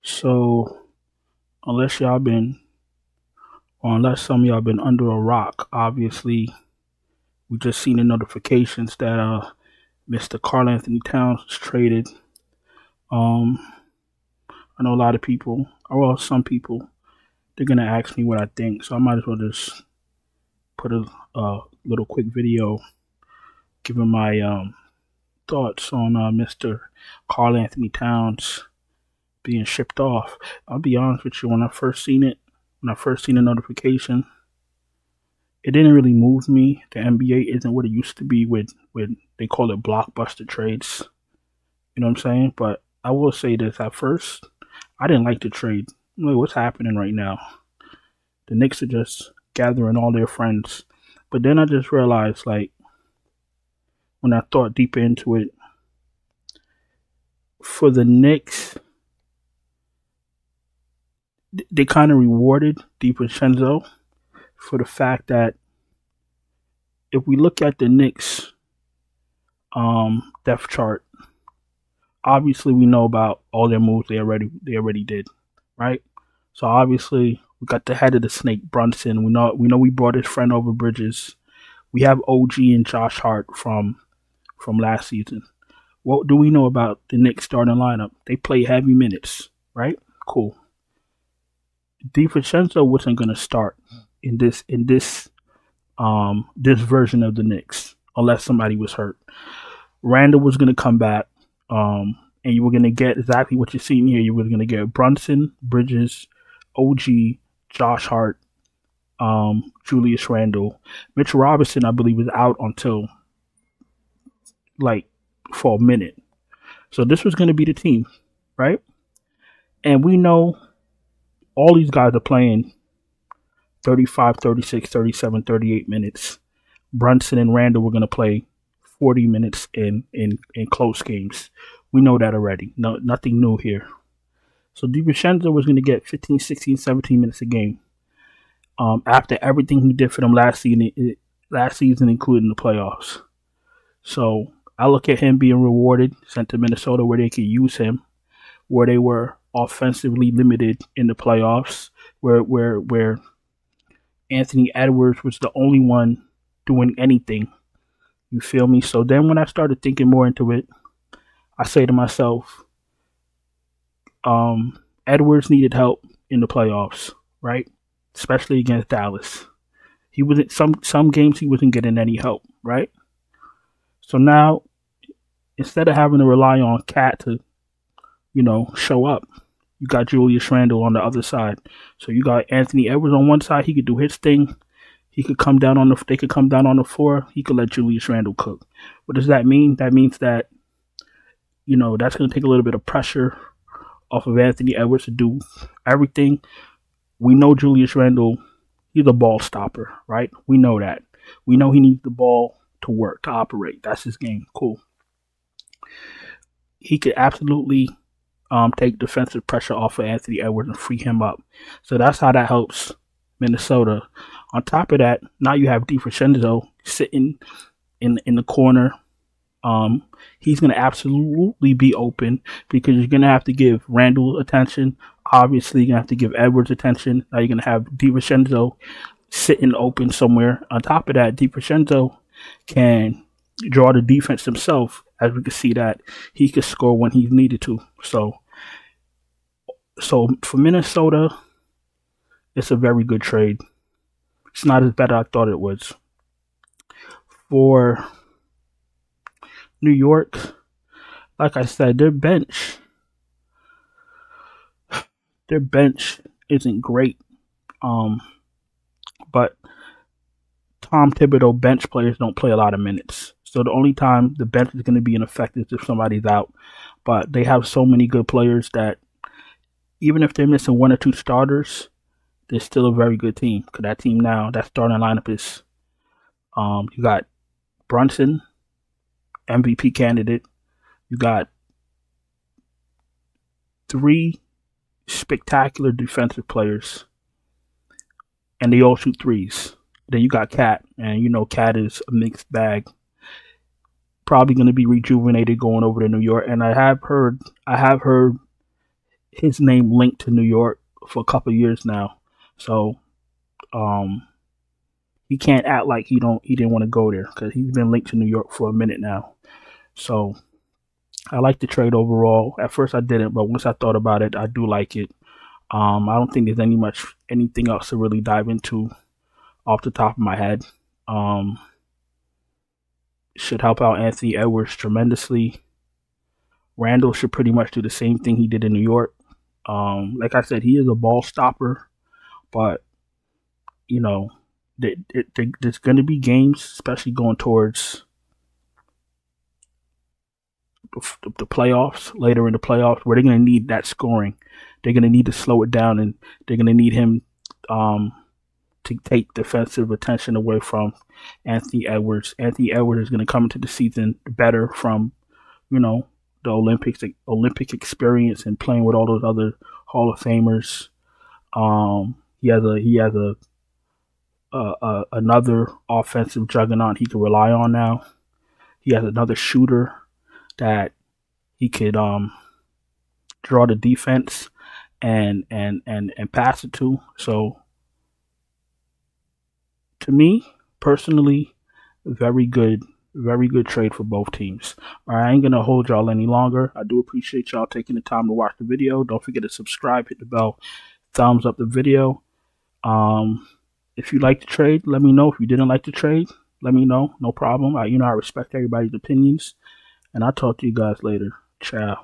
So unless y'all been, or unless some of y'all been under a rock, obviously we just seen the notifications that Mr. Carl Anthony Towns was traded. Um, I know a lot of people, or well, some people, they're gonna ask me what I think, so I might as well just put a little quick video giving my thoughts on Mr. Carl Anthony Towns being shipped off. I'll be honest with you, when I first seen the notification, it didn't really move me. The NBA isn't what it used to be with they call it blockbuster trades. You know what I'm saying? But I will say this: at first, I didn't like the trade. I'm like, what's happening right now? The Knicks are just gathering all their friends. But then I just realized, like, when I thought deeper into it, for the Knicks, they kind of rewarded DiVincenzo for the fact that if we look at the Knicks depth chart, obviously we know about all their moves they already did, right? So obviously we got the head of the snake, Brunson. We know we brought his friend over Bridges. We have OG and Josh Hart from last season. What do we know about the Knicks starting lineup? They play heavy minutes, right? Cool. DiVincenzo wasn't gonna start in this version of the Knicks unless somebody was hurt. Randle was gonna come back, and you were gonna get exactly what you're seeing here. You were gonna get Brunson, Bridges, OG, Josh Hart, Julius Randle. Mitch Robinson, I believe, is out until like for a minute. So this was gonna be the team, right? And we know all these guys are playing 35, 36, 37, 38 minutes. Brunson and Randall were going to play 40 minutes in close games. We know that already. No, nothing new here. So DiVincenzo was going to get 15, 16, 17 minutes a game. After everything he did for them last season, including the playoffs. So I look at him being rewarded, sent to Minnesota where they could use him, where they were offensively limited in the playoffs, where Anthony Edwards was the only one doing anything. You feel me? So then when I started thinking more into it, I say to myself, Edwards needed help in the playoffs, right? Especially against Dallas. He wasn't some games he wasn't getting any help, right? So now instead of having to rely on Cat to, show up, you got Julius Randle on the other side. So you got Anthony Edwards on one side, he could do his thing. They could come down on the floor. He could let Julius Randle cook. What does that mean? That means that, that's going to take a little bit of pressure off of Anthony Edwards to do everything. We know Julius Randle, he's a ball stopper, right? We know that. We know he needs the ball to work, to operate. That's his game. Cool. He could absolutely take defensive pressure off of Anthony Edwards and free him up. So that's how that helps Minnesota. On top of that, now you have DiVincenzo sitting in the corner. He's going to absolutely be open because you're going to have to give Randle attention. Obviously, you're going to have to give Edwards attention. Now you're going to have DiVincenzo sitting open somewhere. On top of that, DiVincenzo can draw the defense himself. As we can see that he could score when he's needed to. So for Minnesota, it's a very good trade. It's not as bad as I thought it was. For New York, like I said, their bench isn't great. But Tom Thibodeau bench players don't play a lot of minutes. So the only time the bench is going to be ineffective is if somebody's out. But they have so many good players that even if they're missing one or two starters, they're still a very good team. Because that team now, that starting lineup is, you got Brunson, MVP candidate. You got three spectacular defensive players, and they all shoot threes. Then you got Cat, and Cat is a mixed bag. Probably going to be rejuvenated going over to New York, and I have heard his name linked to New York for a couple of years now. So um, he can't act like he didn't want to go there because he's been linked to New York for a minute now. So I like the trade overall. At first I didn't, but once I thought about it, I do like it. I don't think there's anything else to really dive into off the top of my head. Um, should help out Anthony Edwards tremendously. Randle should pretty much do the same thing he did in New York. Like I said, he is a ball stopper, but you know, there's going to be games, especially going towards the playoffs, later in the playoffs, where they're going to need that scoring. They're going to need to slow it down, and they're going to need him to take defensive attention away from Anthony Edwards. Anthony Edwards is going to come into the season better from, the Olympic experience and playing with all those other Hall of Famers. He has another offensive juggernaut he can rely on now. He has another shooter that he could draw the defense and pass it to. So to me personally, very good trade for both teams. All right, I ain't gonna hold y'all any longer. I do appreciate y'all taking the time to watch the video. Don't forget to subscribe, hit the bell, thumbs up the video. If you like the trade, let me know. If you didn't like the trade, let me know. No problem. I respect everybody's opinions, and I'll talk to you guys later. Ciao.